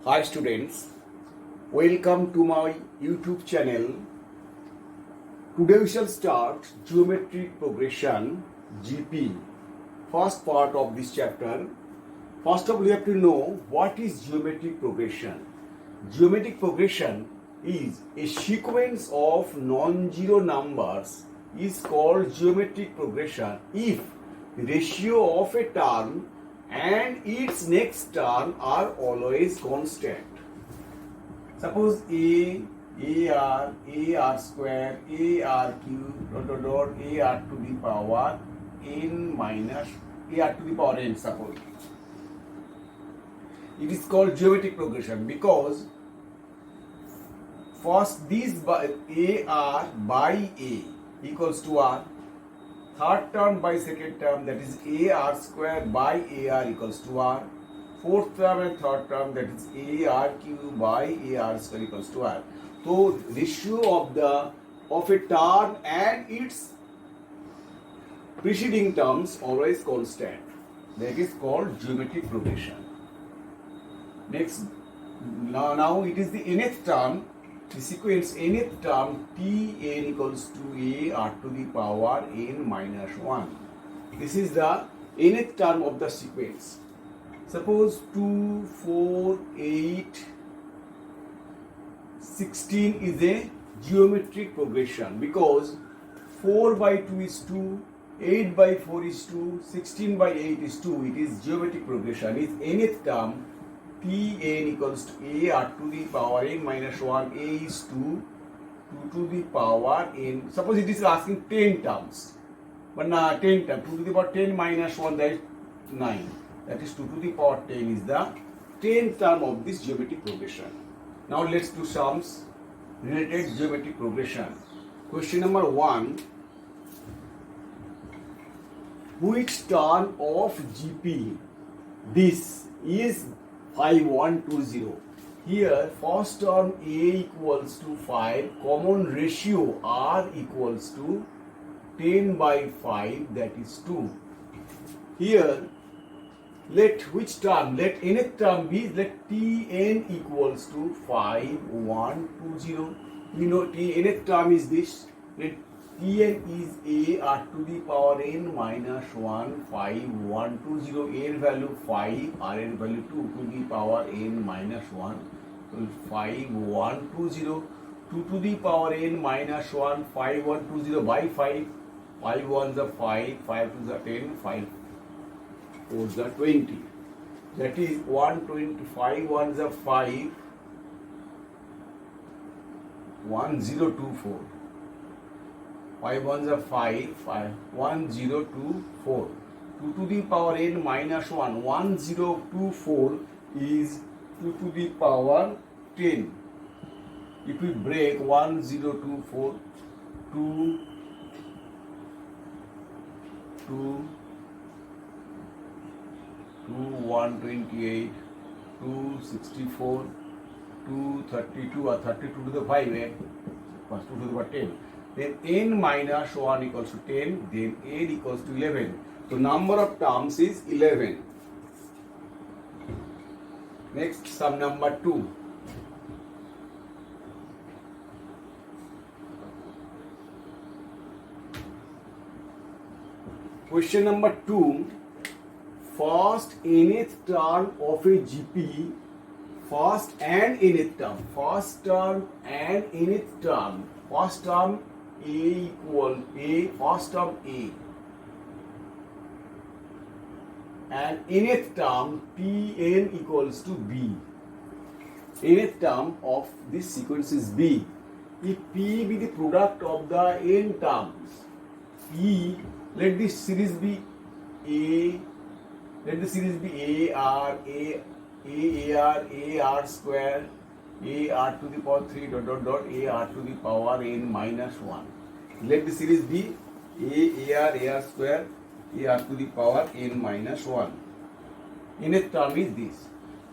Hi students, welcome to my YouTube channel. Today we shall start geometric progression GP, first part of this chapter. First of all, we have to know what is geometric progression. Geometric progression is a sequence of non-zero numbers is called geometric progression if the ratio of a term and its next term are always constant. Suppose AR square, AR cube, AR to the power n minus AR to the power n, suppose. It is called geometric progression because first this by AR by A equals to R. Third term by second term, that is AR square by AR equals to R. Fourth term and third term, that is AR cube by AR square equals to R. So ratio of a term and its preceding terms always constant. That is called geometric progression. Next, now it is the nth term. The sequence nth term Tn equals to A r to the power n minus 1. This is the nth term of the sequence. Suppose 2, 4, 8, 16 is a geometric progression because 4 by 2 is 2, 8 by 4 is 2, 16 by 8 is 2. It is geometric progression. Its nth term Tn equals to A r to the power n minus 1. A is 2 to the power n. Suppose it is asking 10 terms. But 10 terms. 2 to the power 10 minus 1, that is 9. That is 2 to the power 10 is the 10th term of this geometric progression. Now let's do sums related geometric progression. Question number 1. Which term of GP this is 5120? Here first term A equals to 5, common ratio R equals to 10 by 5, that is 2. Here let which term, let nth term be, let Tn equals to 5120. You know nth term is this, let Tn is A r to the power n minus 1, 5120, n value 5, Rn value 2 to the power n minus 1, so 5120, 2 to the power n minus 1, 5120 by 5, 5 1s are 5, 5 2s are 10, 5 4s are 20. That is 125 1s are 5, 1024. 5 1s are 5, 1024. 2 to the power n minus 1, 1024 is 2 to the power 10. If we break 1024, 2, 128, 264, 232 or 32 to the 5, plus 2 to the power 10. Then n minus 1 equals to 10, then n equals to 11. So number of terms is 11. Next, sum number 2. Question number 2. First nth term of a GP, first and nth term, first term and nth term, first term A equal A, first term A, and nth term Tn equals to B. Nth term of this sequence is B. If P be the product of the n terms, P, let this series be A. Let the series be AR square, AR to the power 3 AR to the power n minus 1. Let the series be AR square, AR to the power n minus 1. Nth term is this.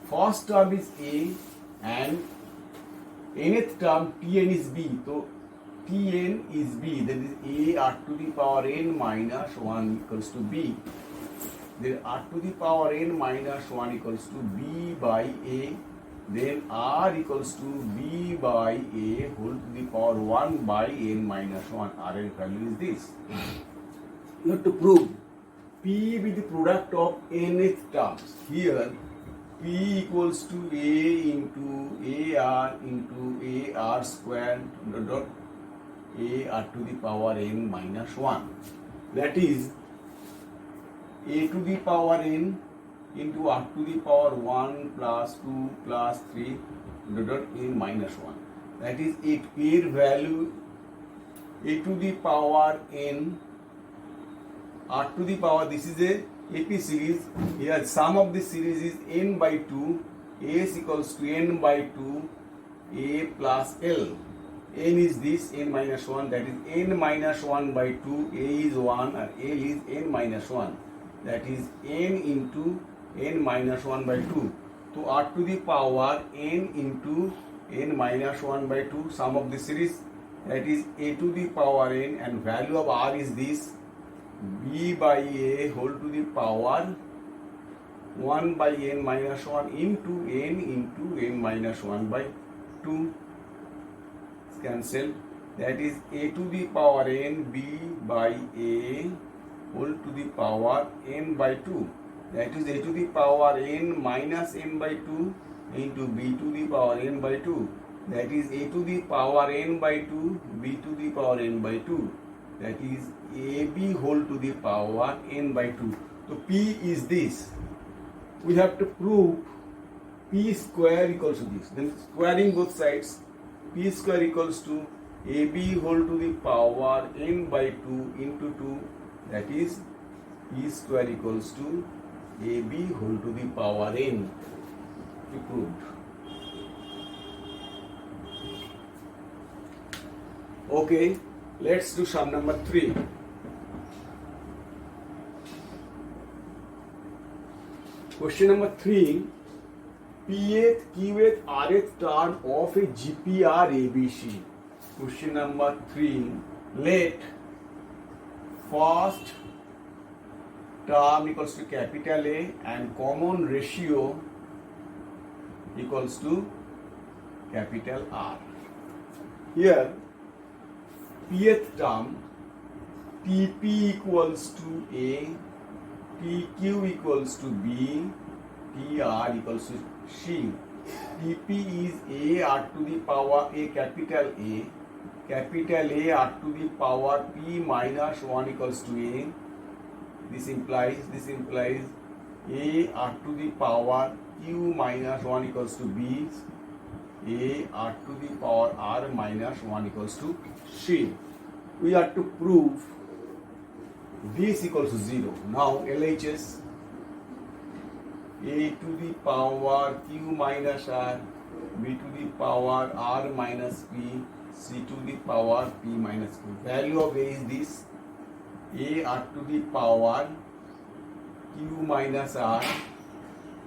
First term is A and nth term Tn is B. So Tn is B, that is AR to the power n minus 1 equals to B. Then r to the power n minus 1 equals to b by a then R equals to B by A whole to the power 1 by N minus 1. Rn value is this. You have to prove P with the product of nth terms. Here P equals to A into AR into AR squared dot AR to the power N minus 1. That is A to the power N into R to the power 1 plus 2 plus 3 dot N minus 1. That is A value A to the power N R to the power, this is a AP series. Here sum of this series is n by 2. A is equals to n by 2 A plus L. N is this, n minus 1, that is n minus 1 by 2. A is 1 and L is n minus 1. That is n into n minus 1 by 2. So R to the power n into n minus 1 by 2, sum of this series, that is A to the power n, and value of R is this, B by A whole to the power 1 by n minus 1 into n minus 1 by 2. It's cancelled. That is A to the power n B by A whole to the power n by 2. That is A to the power n minus n by 2 into B to the power n by 2. That is A to the power n by 2 B to the power n by 2. That is AB whole to the power n by 2. So P is this. We have to prove P square equals to this. Then squaring both sides, P square equals to AB whole to the power n by 2 into 2. That is P square equals to AB whole to the power n. We proved. Okay, let's do sum number 3. Question number 3. Pth, Qth, Rth term of a GPR ABC. Question number 3. Let first term equals to capital A and common ratio equals to capital R. Here Pth term Tp equals to A, Pq equals to B, Pr equals to C. Tp is A R to the power A capital A R to the power P minus 1 equals to A. This implies A R to the power Q minus 1 equals to B, A R to the power R minus 1 equals to C. We have to prove this equals to 0. Now LHS A to the power Q minus R, B to the power R minus P, C to the power P minus Q. Value of A is this, A R to the power Q minus R,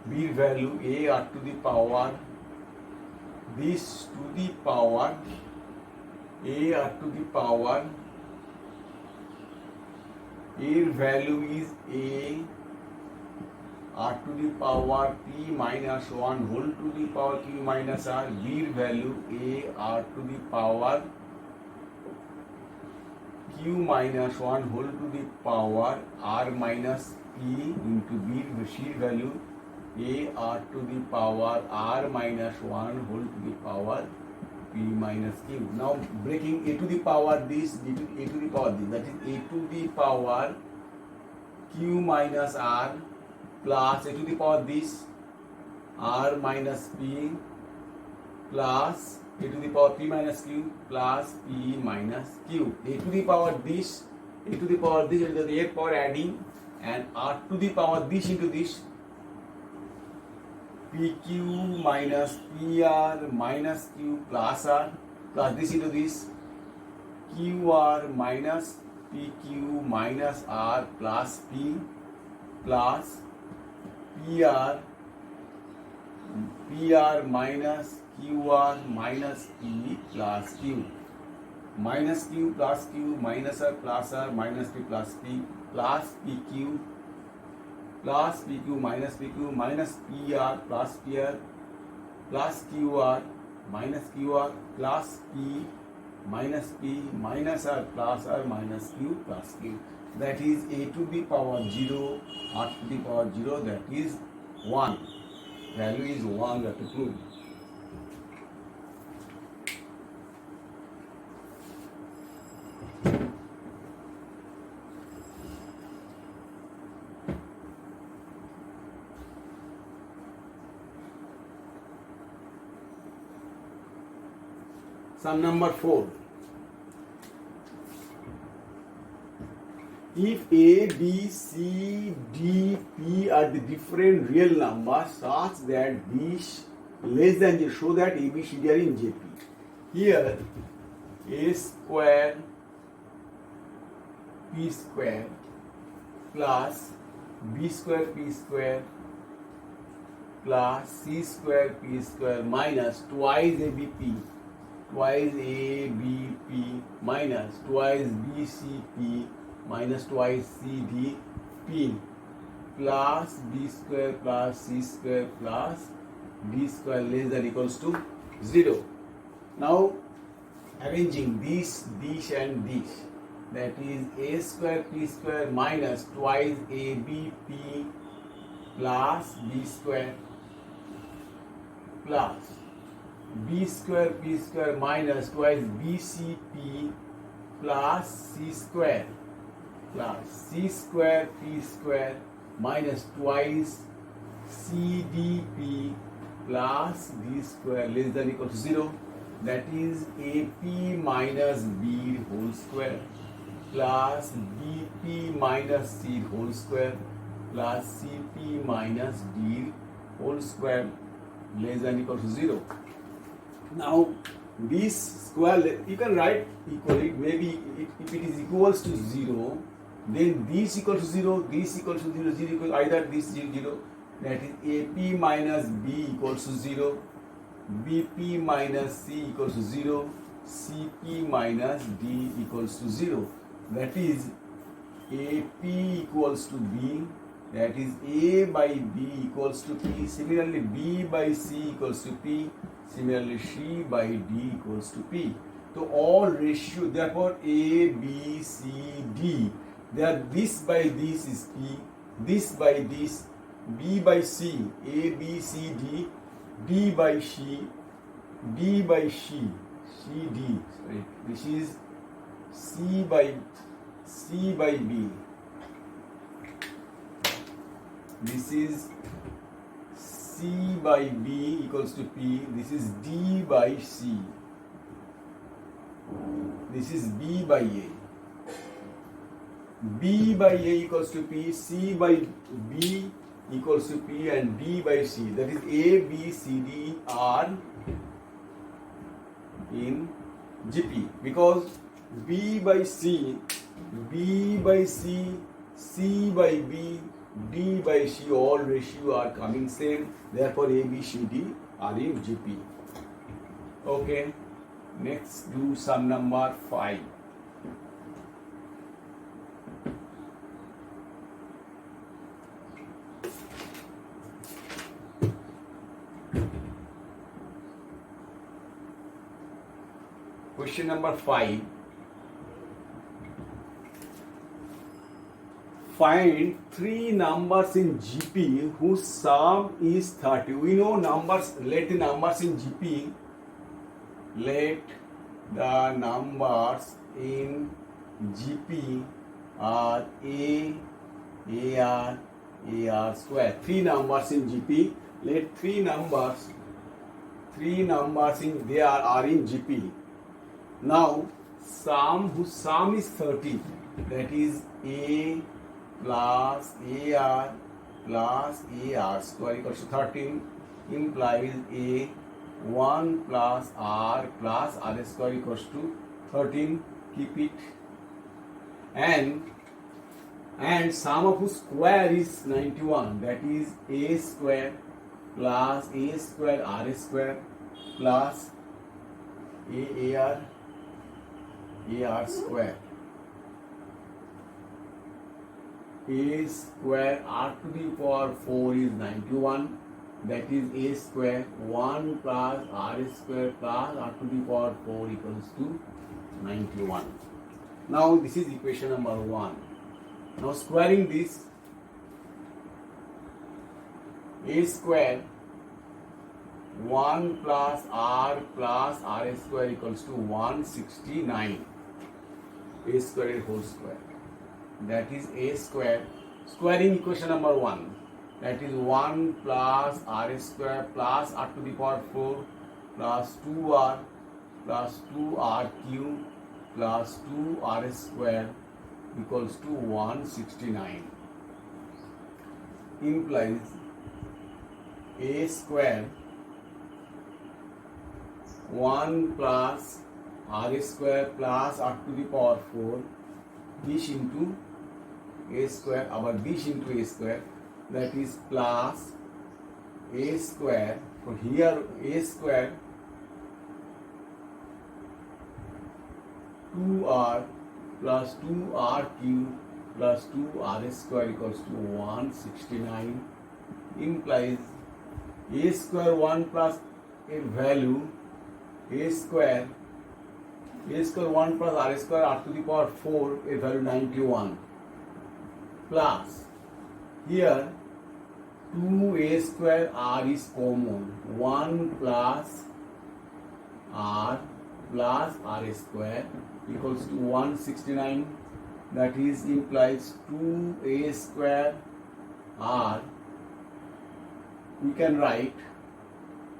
B value A R to the power this to the power A R to the power, A value is A R to the power P minus 1 whole to the power Q minus R, B value A R to the power Q minus 1 whole to the power R minus P into B, C value A R to the power R minus 1 whole to the power P minus Q. Now breaking A to the power this, B to A to the power this, that is A to the power Q minus R plus A to the power this R minus P plus A to the power P minus Q plus P minus Q. A to the power this, A to the power this, is the A power adding, and R to the power this into this, PQ minus PR minus Q plus R plus this into this, QR minus PQ minus R plus P plus PR minus QR minus P plus Q, minus Q plus Q minus R plus R minus P plus P plus PQ plus PQ minus PR plus PR plus QR minus QR plus P minus P minus R plus R minus Q plus Q. That is a to the power 0, r to the power 0, that is 1. Value is 1, that is prove. Sum number 4. If A, B, C, D, P are the different real numbers such that B less than 0, show that A, B, C, D are in JP. Here A square P square plus B square P square plus C square P square minus twice ABP, twice ABP minus twice BCP minus twice CDP plus B square plus C square plus D square less than equals to 0. Now arranging this and this, that is A square P square minus twice ABP plus B square plus B square P square minus twice BCP plus C square plus C square P square minus twice CDP plus D square less than equal to 0. That is AP minus B whole square plus BP minus C whole square plus CP minus D whole square less than equal to 0. Now this square you can write equally, maybe if it is equals to 0, then this equal to 0, this equals to 0, 0 equals either this 0, 0, that is AP minus B equals to 0, BP minus C equals to 0, CP minus D equals to 0. That is AP equals to B, that is A by B equals to P. Similarly, B by C equals to P. Similarly, C by D equals to P. So all ratio, therefore A, B, C, D, there this by this is P, this by this, B by C, A, B, C, D, D by C, D by C, C, D, sorry, this is C by B, this is C by B equals to P, this is D by C, this is B by A. B by A equals to P, C by B equals to P, and D by C. That is A, B, C, D are in GP, because B by C, B by C, C by B, D by C, all ratio are coming same. Therefore A, B, C, D are in GP. Okay, next do sum number 5. Question number 5. Find 3 numbers in GP whose sum is 30. We know numbers, let the numbers in GP, let the numbers in GP are A, AR, AR square. 3 numbers in GP, let 3 numbers in there are in GP. Now sum whose sum is 30, that is A plus AR plus AR square equals to 13, implies A 1 plus R plus R square equals to 13. Keep it. And sum of whose square is 91, that is A square plus A square R square plus AR square. A square R to the power 4 is 91 that is a square 1 plus r square plus r to the power 4 equals to 91. Now this is equation number 1. Now squaring this, a square 1 plus r square equals to 169. A square whole square, that is a square, squaring equation number 1, that is 1 plus r square plus r to the power 4 plus 2r cube plus 2r square equals to 169, implies a square 1 plus r square plus r to the power 4 this into a square, about this into a square, that is plus a square, for here a square 2r plus 2r cube plus 2r square equals to 169, implies a square 1 plus a value a square 1 plus r square r to the power 4 a value 91 plus here 2a square r is common 1 plus r square equals to 169, that is implies 2a square r, we can write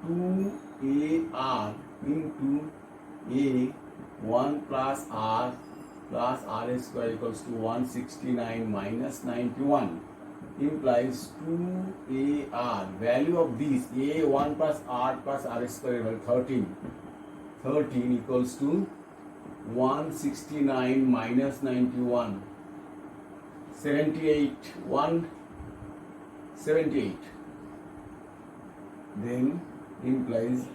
2ar into a 1 plus r square equals to 169 minus 91, implies 2ar, value of this a 1 plus r square equals 13 equals to 169 minus 91, 178, then implies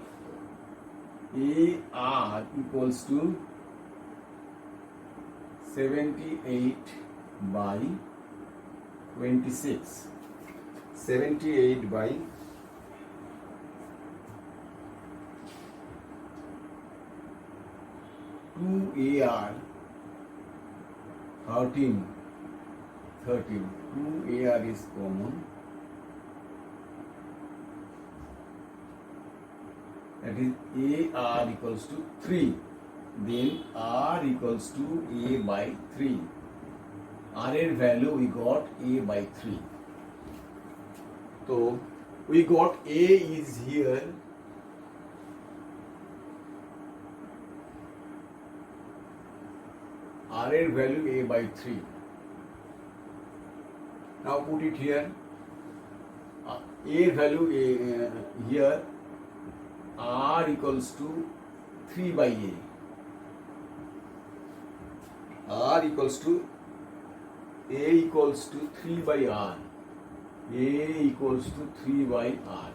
AR equals to 78 by 26. 78 by 2AR 13. 2AR is common. That is AR equals to 3. Then R equals to A by 3. R এর value we got A by 3. So we got A is here. R এর value A by 3. Now put it here. A value here. R equals to 3 by A. R equals to A equals to 3 by R. A equals to 3 by R.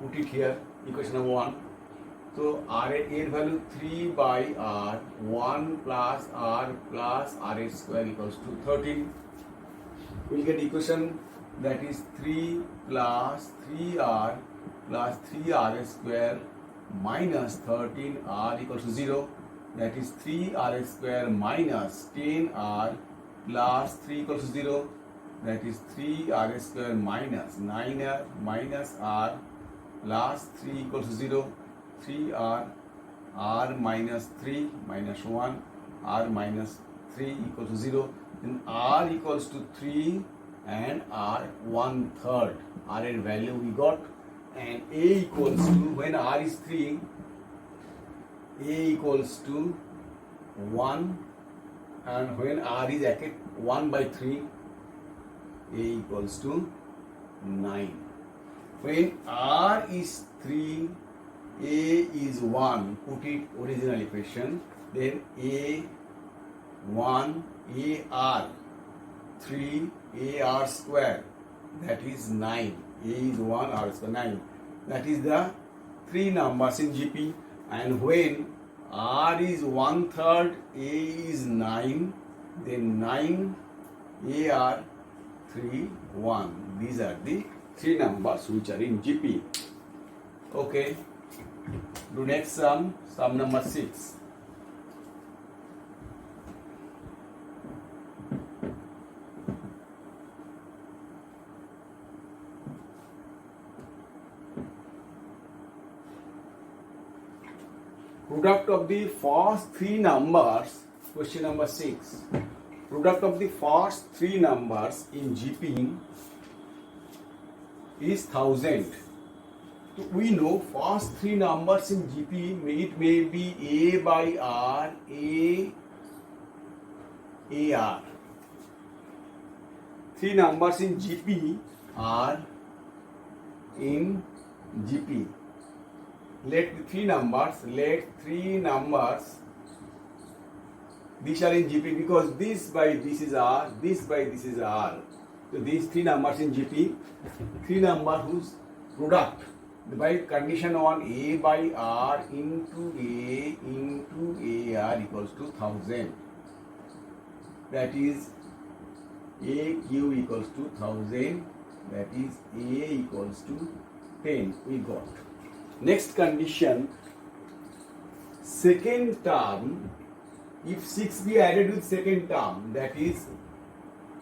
Put it here, equation number 1. So R A value 3 by R, 1 plus R square equals to 13. We'll get equation that is 3 plus 3R plus 3R square minus 13R equals to 0. That is 3R square minus 10R plus 3 equals to 0. That is 3R square minus 9R minus R plus 3 equals to 0. 3R, R minus 3 minus 1, R minus 3 equals to 0. Then R equals to 3 and R 1/3. R in value we got, and A equals to, when R is 3, A equals to 1, and when R is 1 by 3, A equals to 9. When R is 3, A is 1, put it original equation, then A 1, AR 3, AR square, that is 9. A is 1, R square 9. That is the 3 numbers in GP. And when R is 1/3, A is 9, then 9, AR 3, 1. These are the three numbers which are in GP. Okay. Do next sum number 6. Product of the first three numbers, question number 6. Product of the first three numbers in GP is 1000. So we know first three numbers in GP, it may be A by R, AR. Three numbers in GP are in GP. Let three numbers, these are in GP because this by this is R, this by this is R. So these three numbers in GP, three numbers whose product by condition 1 A by R into A into AR equals to 1000. That is AQ equals to 1000. That is A equals to 10. We got. Next condition, second term, if 6 be added with second term, that is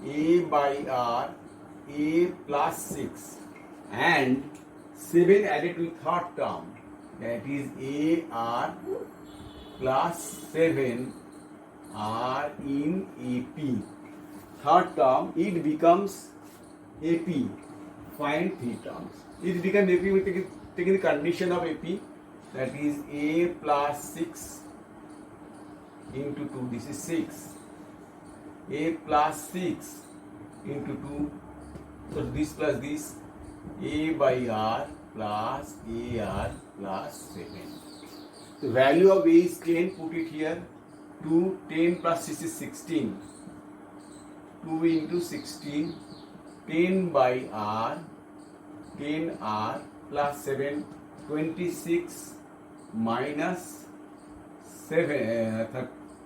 A by R, A plus 6, and 7 added with third term, that is AR plus 7 R in AP. Third term, it becomes AP. Find three terms. It becomes AP with taking the condition of AP, that is A plus 6 into 2, this is 6. A plus 6 into 2, so this plus this, A by R plus AR plus 7. The value of A is 10, put it here. 2, 10 plus 6 is 16. 2 into 16, 10 by R, 10R plus 7, 26 minus 7,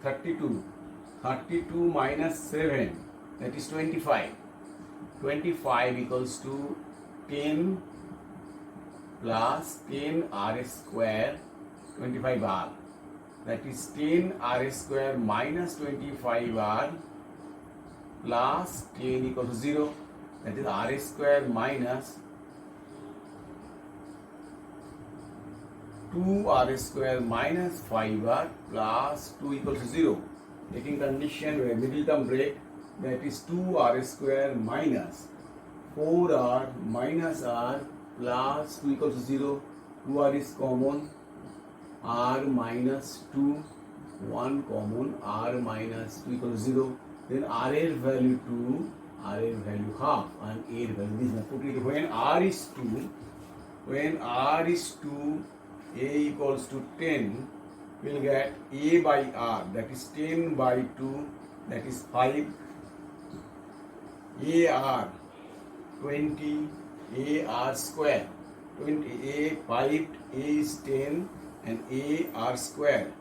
32. 32 minus 7, that is 25. 25 equals to 10 plus 10 R square, 25 R. That is 10 R square minus 25 R plus 10 equals to 0. That is R square minus 2R square minus 5R plus 2 equals to 0. Taking condition where middle term break, that is 2R square minus 4R minus R plus 2 equals to 0. 2R is common, R minus 2, 1 common, R minus 2 equals to 0. Then R value 2, R value half, and A value this. Put it when R is 2, A equals to 10, we'll get A by R, that is 10 by 2, that is 5. AR 20, AR square 20, A 5, A is 10, and AR square,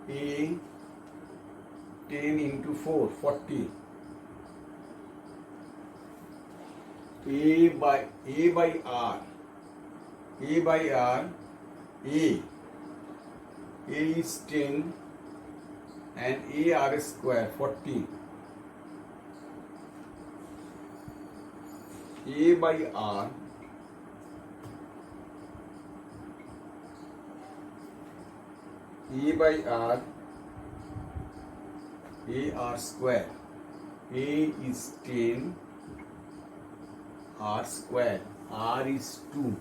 A 10 into 4, 40. A by R, A is 10 and AR square 40. A by R, AR square, A is 10, R square, R is 2.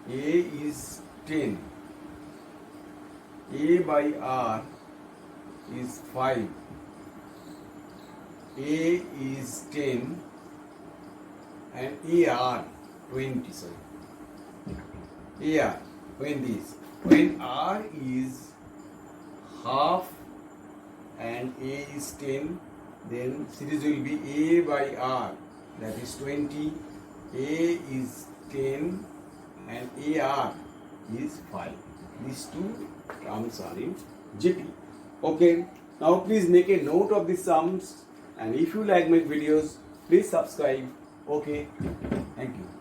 A is 10. A by R is 5. A is 10 and AR 20. Sorry. AR, when R is half and A is 10, then series will be A by R, that is 20. A is 10 and AR is 5. these two terms are in GP. Okay, now please make a note of these sums, and if you like my videos, please subscribe. Okay, thank you.